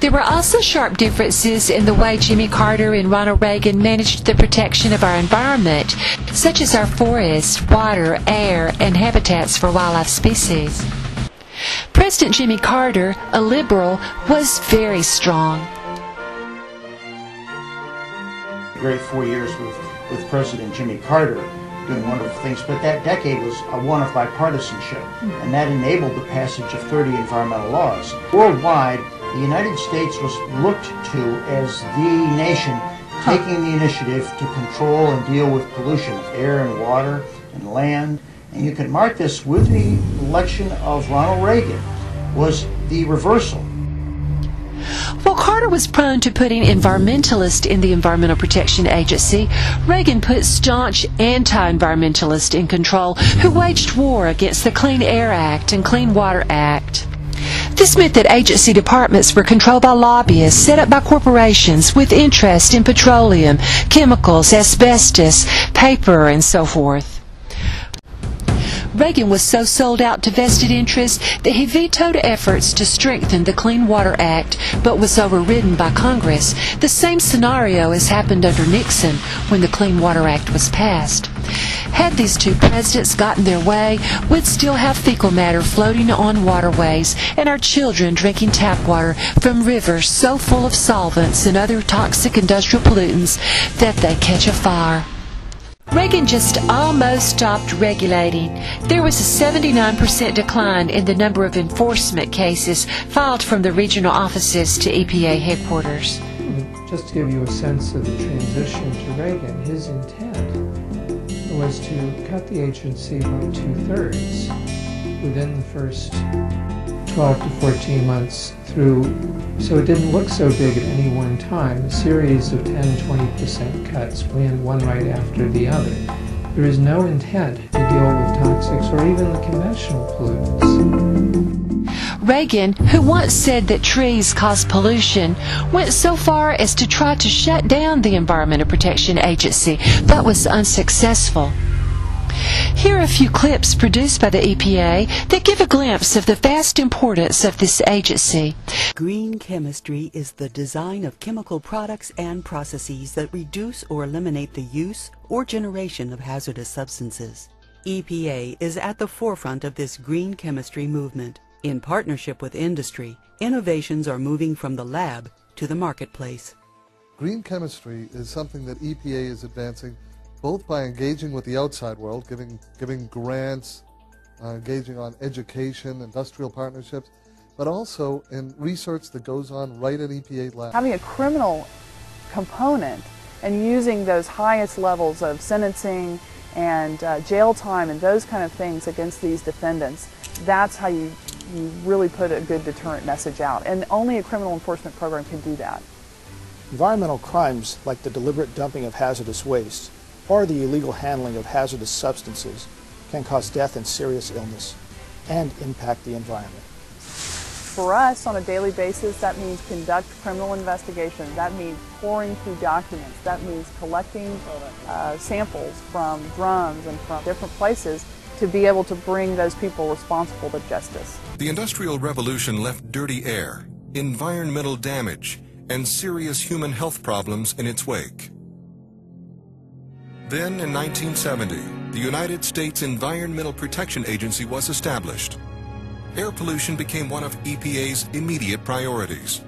There were also sharp differences in the way Jimmy Carter and Ronald Reagan managed the protection of our environment, such as our forests, water, air, and habitats for wildlife species. President Jimmy Carter, a liberal, was very strong. Great 4 years with President Jimmy Carter, doing wonderful things, but that decade was one of bipartisanship, and that enabled the passage of 30 environmental laws. Worldwide, the United States was looked to as the nation taking the initiative to control and deal with pollution of air and water and land. And you can mark this with the election of Ronald Reagan, was the reversal. While Carter was prone to putting environmentalists in the Environmental Protection Agency, Reagan put staunch anti-environmentalists in control who waged war against the Clean Air Act and Clean Water Act. This meant that agency departments were controlled by lobbyists set up by corporations with interest in petroleum, chemicals, asbestos, paper, and so forth. Reagan was so sold out to vested interests that he vetoed efforts to strengthen the Clean Water Act, but was overridden by Congress. The same scenario has happened under Nixon when the Clean Water Act was passed. Had these two presidents gotten their way, we'd still have fecal matter floating on waterways and our children drinking tap water from rivers so full of solvents and other toxic industrial pollutants that they catch a fire. Reagan just almost stopped regulating. There was a 79% decline in the number of enforcement cases filed from the regional offices to EPA headquarters. Just to give you a sense of the transition to Reagan, his intent was to cut the agency by 2/3 within the first 12 to 14 months through, so it didn't look so big at any one time, a series of 10-20% cuts planned one right after the other. There is no intent to deal with toxics or even the conventional pollutants. Reagan, who once said that trees cause pollution, went so far as to try to shut down the Environmental Protection Agency, but was unsuccessful. Here are a few clips produced by the EPA that give a glimpse of the vast importance of this agency. Green chemistry is the design of chemical products and processes that reduce or eliminate the use or generation of hazardous substances. EPA is at the forefront of this green chemistry movement. In partnership with industry, innovations are moving from the lab to the marketplace. Green chemistry is something that EPA is advancing both by engaging with the outside world, giving grants, engaging on education, industrial partnerships, but also in research that goes on right in EPA labs. Having a criminal component and using those highest levels of sentencing and jail time and those kind of things against these defendants, that's how you really put a good deterrent message out. And only a criminal enforcement program can do that. Environmental crimes like the deliberate dumping of hazardous waste or the illegal handling of hazardous substances can cause death and serious illness and impact the environment. For us, on a daily basis, that means conduct criminal investigations. That means pouring through documents. That means collecting samples from drums and from different places to be able to bring those people responsible to justice. The Industrial Revolution left dirty air, environmental damage, and serious human health problems in its wake. Then, in 1970, the United States Environmental Protection Agency was established. Air pollution became one of EPA's immediate priorities.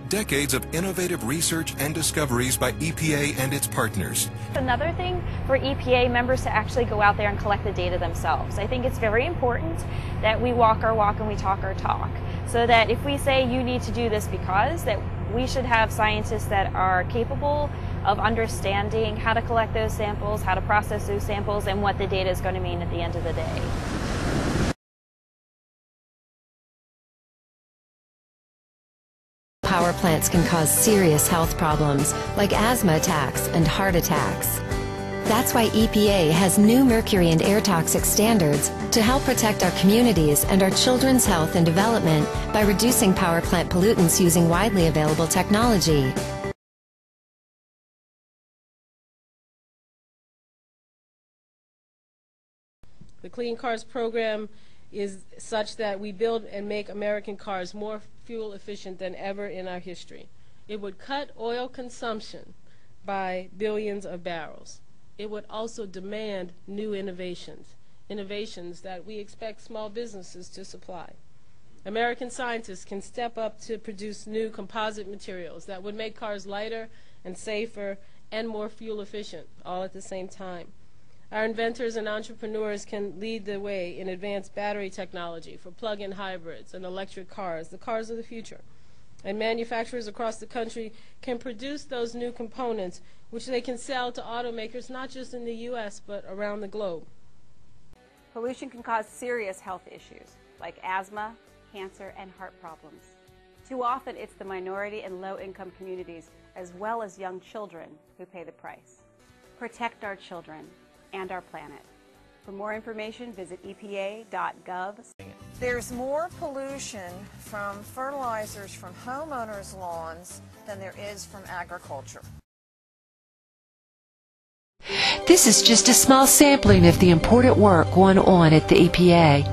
Decades of innovative research and discoveries by EPA and its partners. Another thing for EPA members to actually go out there and collect the data themselves. I think it's very important that we walk our walk and we talk our talk. So that if we say you need to do this because, that we should have scientists that are capable of understanding how to collect those samples, how to process those samples, and what the data is going to mean at the end of the day. Power plants can cause serious health problems like asthma attacks and heart attacks. That's why EPA has new mercury and air toxic standards to help protect our communities and our children's health and development by reducing power plant pollutants using widely available technology. The Clean Cars program is such that we build and make American cars more fuel efficient than ever in our history. It would cut oil consumption by billions of barrels. It would also demand new innovations that we expect small businesses to supply. American scientists can step up to produce new composite materials that would make cars lighter and safer and more fuel efficient, all at the same time. Our inventors and entrepreneurs can lead the way in advanced battery technology for plug-in hybrids and electric cars, the cars of the future. And manufacturers across the country can produce those new components which they can sell to automakers not just in the U.S. but around the globe. Pollution can cause serious health issues like asthma, cancer, and heart problems. Too often it's the minority and low-income communities as well as young children who pay the price. Protect our children and our planet. For more information, visit epa.gov. There's more pollution from fertilizers from homeowners' lawns than there is from agriculture. This is just a small sampling of the important work going on at the EPA.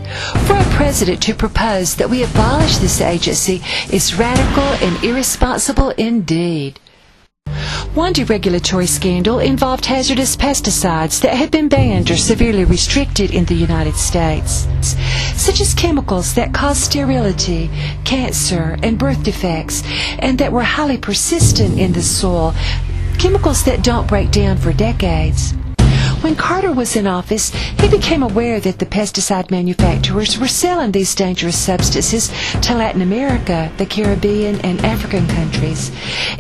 For a president to propose that we abolish this agency is radical and irresponsible indeed. One deregulatory scandal involved hazardous pesticides that had been banned or severely restricted in the United States, such as chemicals that cause sterility, cancer, and birth defects, and that were highly persistent in the soil, chemicals that don't break down for decades. When Carter was in office, he became aware that the pesticide manufacturers were selling these dangerous substances to Latin America, the Caribbean, and African countries.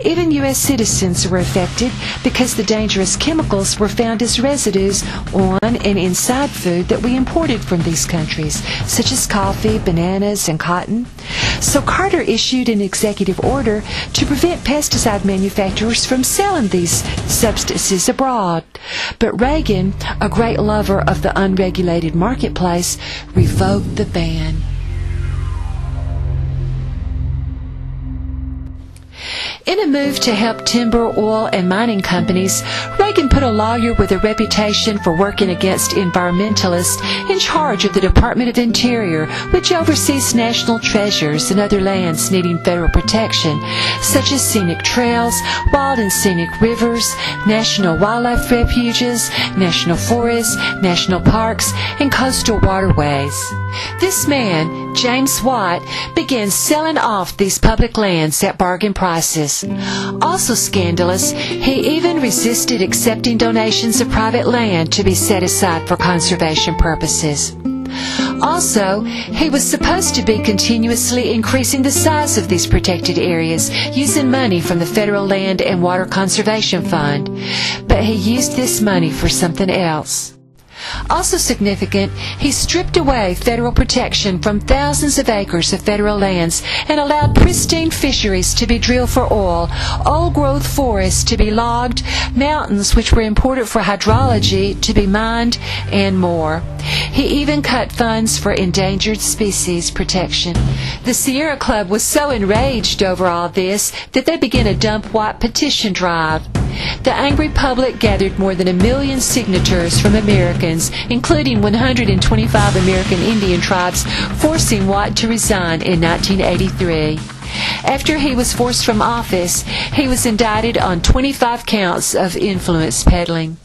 Even U.S. citizens were affected because the dangerous chemicals were found as residues on and inside food that we imported from these countries, such as coffee, bananas, and cotton. So Carter issued an executive order to prevent pesticide manufacturers from selling these substances abroad. But Reagan, a great lover of the unregulated marketplace, revoked the ban. In a move to help timber, oil, and mining companies, Reagan put a lawyer with a reputation for working against environmentalists in charge of the Department of Interior, which oversees national treasures and other lands needing federal protection, such as scenic trails, wild and scenic rivers, national wildlife refuges, national forests, national parks, and coastal waterways. This man, James Watt, began selling off these public lands at bargain prices. Also scandalous, he even resisted accepting donations of private land to be set aside for conservation purposes. Also, he was supposed to be continuously increasing the size of these protected areas using money from the Federal Land and Water Conservation Fund, but he used this money for something else. Also significant, he stripped away federal protection from thousands of acres of federal lands and allowed pristine fisheries to be drilled for oil, old-growth forests to be logged, mountains which were important for hydrology to be mined, and more. He even cut funds for endangered species protection. The Sierra Club was so enraged over all this that they began a Dump Watt petition drive. The angry public gathered more than 1 million signatures from Americans, including 125 American Indian tribes, forcing Watt to resign in 1983. After he was forced from office, he was indicted on 25 counts of influence peddling.